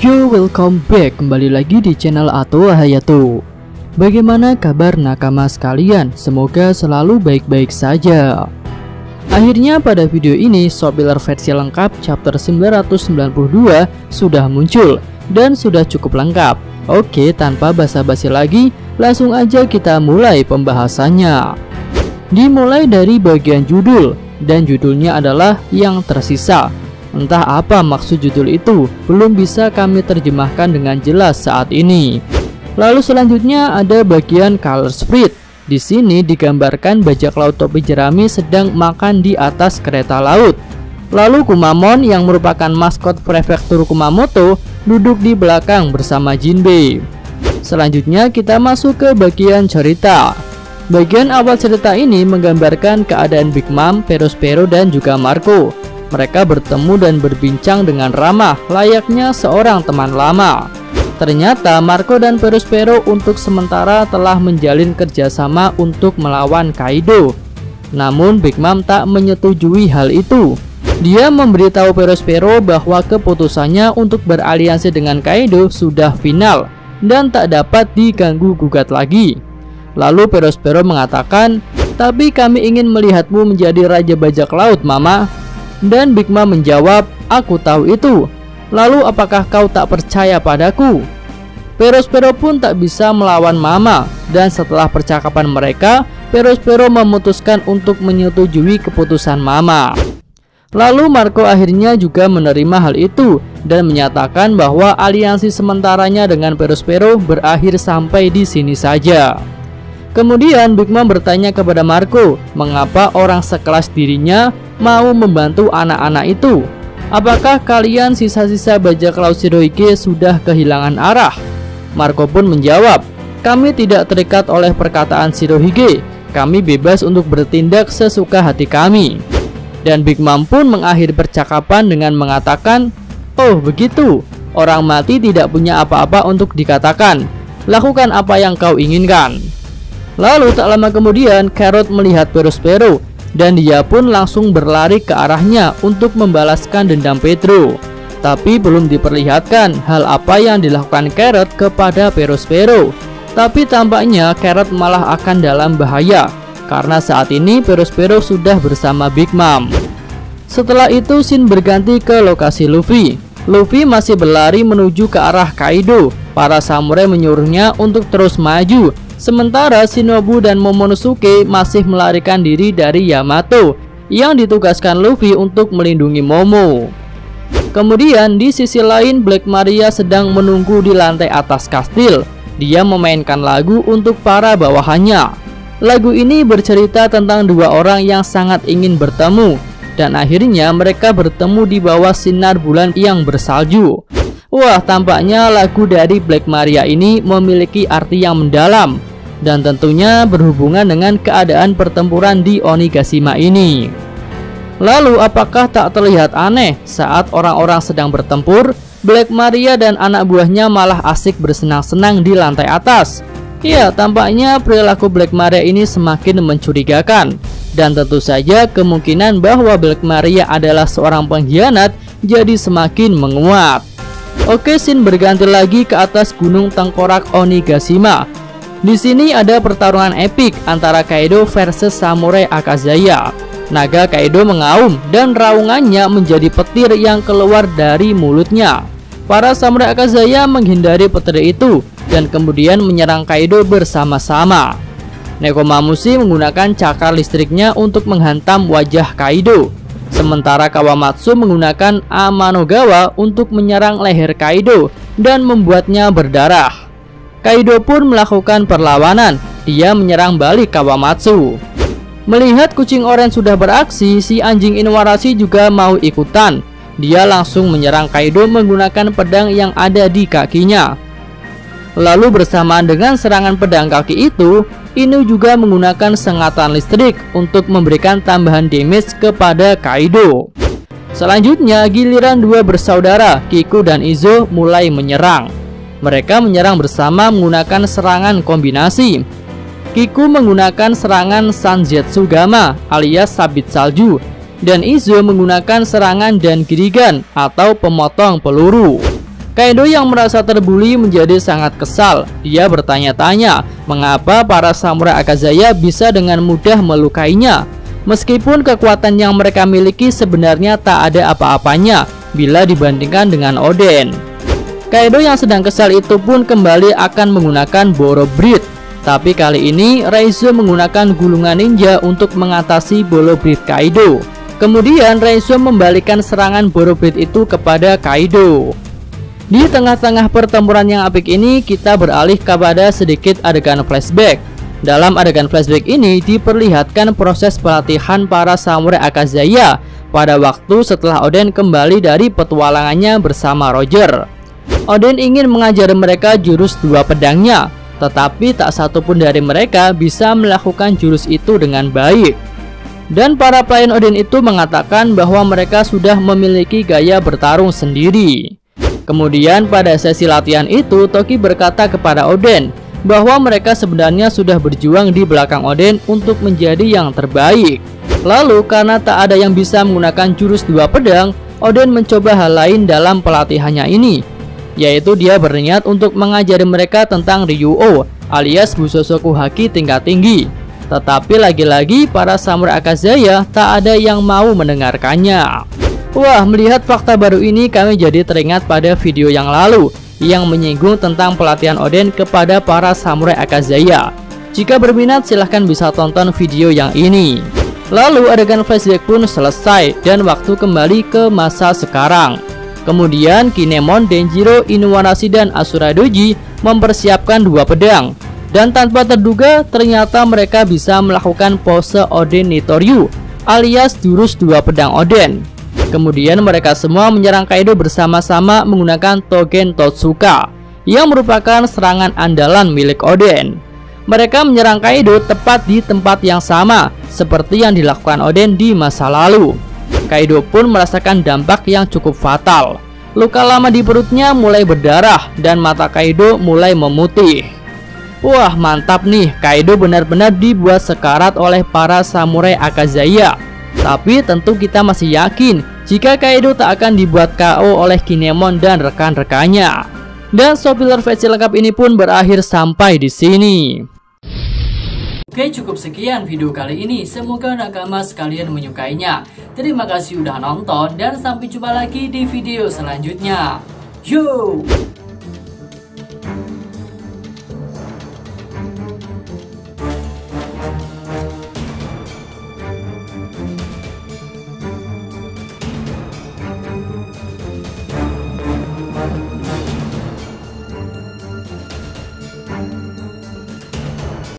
Yo, welcome back, kembali lagi di channel Ato Hayato. Bagaimana kabar nakama sekalian? Semoga selalu baik-baik saja. Akhirnya pada video ini Shop Builder versi lengkap chapter 992 sudah muncul dan sudah cukup lengkap. Oke, tanpa basa-basi lagi, langsung aja kita mulai pembahasannya. Dimulai dari bagian judul, dan judulnya adalah Yang Tersisa. Entah apa maksud judul itu, belum bisa kami terjemahkan dengan jelas saat ini. Lalu selanjutnya ada bagian color spread. Di sini digambarkan bajak laut topi jerami sedang makan di atas kereta laut. Lalu Kumamon yang merupakan maskot prefektur Kumamoto duduk di belakang bersama Jinbei. Selanjutnya kita masuk ke bagian cerita. Bagian awal cerita ini menggambarkan keadaan Big Mom, Perospero dan juga Marco. Mereka bertemu dan berbincang dengan ramah, layaknya seorang teman lama. Ternyata Marco dan Perospero untuk sementara telah menjalin kerjasama untuk melawan Kaido. Namun Big Mom tak menyetujui hal itu. Dia memberitahu Perospero bahwa keputusannya untuk beraliansi dengan Kaido sudah final dan tak dapat diganggu-gugat lagi. Lalu Perospero mengatakan, "Tapi kami ingin melihatmu menjadi raja bajak laut, Mama." Dan Big Mom menjawab, "Aku tahu itu. Lalu apakah kau tak percaya padaku?" Perospero pun tak bisa melawan Mama. Dan setelah percakapan mereka, Perospero memutuskan untuk menyetujui keputusan Mama. Lalu Marco akhirnya juga menerima hal itu dan menyatakan bahwa aliansi sementaranya dengan Perospero berakhir sampai di sini saja. Kemudian Big Mom bertanya kepada Marco, mengapa orang sekelas dirinya mau membantu anak-anak itu? Apakah kalian sisa-sisa bajak laut Shirohige sudah kehilangan arah? Marco pun menjawab, "Kami tidak terikat oleh perkataan Shirohige. Kami bebas untuk bertindak sesuka hati kami." Dan Big Mom pun mengakhiri percakapan dengan mengatakan, "Oh begitu, orang mati tidak punya apa-apa untuk dikatakan. Lakukan apa yang kau inginkan." Lalu tak lama kemudian Carrot melihat Perospero dan dia pun langsung berlari ke arahnya untuk membalaskan dendam Pedro. Tapi belum diperlihatkan hal apa yang dilakukan Carrot kepada Perospero. Tapi tampaknya Carrot malah akan dalam bahaya karena saat ini Perospero sudah bersama Big Mom. Setelah itu scene berganti ke lokasi Luffy. Luffy masih berlari menuju ke arah Kaido. Para samurai menyuruhnya untuk terus maju. Sementara Shinobu dan Momonosuke masih melarikan diri dari Yamato yang ditugaskan Luffy untuk melindungi Momo. Kemudian di sisi lain Black Maria sedang menunggu di lantai atas kastil. Dia memainkan lagu untuk para bawahannya. Lagu ini bercerita tentang dua orang yang sangat ingin bertemu dan akhirnya mereka bertemu di bawah sinar bulan yang bersalju. Wah, tampaknya lagu dari Black Maria ini memiliki arti yang mendalam dan tentunya berhubungan dengan keadaan pertempuran di Onigashima ini. Lalu apakah tak terlihat aneh saat orang-orang sedang bertempur, Black Maria dan anak buahnya malah asik bersenang-senang di lantai atas? Ya, tampaknya perilaku Black Maria ini semakin mencurigakan. Dan tentu saja kemungkinan bahwa Black Maria adalah seorang pengkhianat jadi semakin menguat. Oke, scene berganti lagi ke atas gunung tengkorak Onigashima. Di sini ada pertarungan epik antara Kaido versus samurai Akazaya. Naga Kaido mengaum dan raungannya menjadi petir yang keluar dari mulutnya. Para samurai Akazaya menghindari petir itu dan kemudian menyerang Kaido bersama-sama. Nekomamushi menggunakan cakar listriknya untuk menghantam wajah Kaido. Sementara Kawamatsu menggunakan Amanogawa untuk menyerang leher Kaido dan membuatnya berdarah. Kaido pun melakukan perlawanan. Dia menyerang balik Kawamatsu. Melihat kucing oranye sudah beraksi, si anjing Inuarashi juga mau ikutan. Dia langsung menyerang Kaido menggunakan pedang yang ada di kakinya. Lalu bersamaan dengan serangan pedang kaki itu, Inu juga menggunakan sengatan listrik untuk memberikan tambahan damage kepada Kaido. Selanjutnya giliran dua bersaudara Kiku dan Izo mulai menyerang. Mereka menyerang bersama menggunakan serangan kombinasi. Kiku menggunakan serangan Sanjetsugama alias sabit salju dan Izo menggunakan serangan Dan Girigan atau pemotong peluru. Kaido yang merasa terbuli menjadi sangat kesal. Dia bertanya-tanya mengapa para samurai Akazaya bisa dengan mudah melukainya, meskipun kekuatan yang mereka miliki sebenarnya tak ada apa-apanya bila dibandingkan dengan Oden. Kaido yang sedang kesal itu pun kembali akan menggunakan Boro Breath. Tapi kali ini Raizo menggunakan gulungan ninja untuk mengatasi Boro Breath Kaido. Kemudian Raizo membalikan serangan Boro Breath itu kepada Kaido. Di tengah-tengah pertempuran yang apik ini, kita beralih kepada sedikit adegan flashback. Dalam adegan flashback ini diperlihatkan proses pelatihan para samurai Akazaya pada waktu setelah Oden kembali dari petualangannya bersama Roger. Oden ingin mengajari mereka jurus dua pedangnya, tetapi tak satu pun dari mereka bisa melakukan jurus itu dengan baik. Dan para pelayan Oden itu mengatakan bahwa mereka sudah memiliki gaya bertarung sendiri. Kemudian pada sesi latihan itu, Toki berkata kepada Oden bahwa mereka sebenarnya sudah berjuang di belakang Oden untuk menjadi yang terbaik. Lalu karena tak ada yang bisa menggunakan jurus dua pedang, Oden mencoba hal lain dalam pelatihannya ini, yaitu dia berniat untuk mengajari mereka tentang Ryuo alias Busosoku Haki tingkat tinggi. Tetapi lagi-lagi para samurai Akazaya tak ada yang mau mendengarkannya. Wah, melihat fakta baru ini kami jadi teringat pada video yang lalu yang menyinggung tentang pelatihan Oden kepada para samurai Akazaya. Jika berminat silahkan bisa tonton video yang ini. Lalu adegan flashback pun selesai dan waktu kembali ke masa sekarang. Kemudian Kinemon, Denjiro, Inuarashi dan Asura Doji mempersiapkan dua pedang. Dan tanpa terduga ternyata mereka bisa melakukan pose Oden Nitoryu alias jurus dua pedang Oden. Kemudian mereka semua menyerang Kaido bersama-sama menggunakan Togen Totsuka yang merupakan serangan andalan milik Oden. Mereka menyerang Kaido tepat di tempat yang sama seperti yang dilakukan Oden di masa lalu. Kaido pun merasakan dampak yang cukup fatal. Luka lama di perutnya mulai berdarah dan mata Kaido mulai memutih. Wah, mantap nih, Kaido benar-benar dibuat sekarat oleh para samurai Akazaya. Tapi tentu kita masih yakin jika Kaido tak akan dibuat KO oleh Kinemon dan rekan-rekannya. Dan spoiler versi lengkap ini pun berakhir sampai di sini. Oke, cukup sekian video kali ini. Semoga nakama sekalian menyukainya. Terima kasih udah nonton dan sampai jumpa lagi di video selanjutnya. Yo!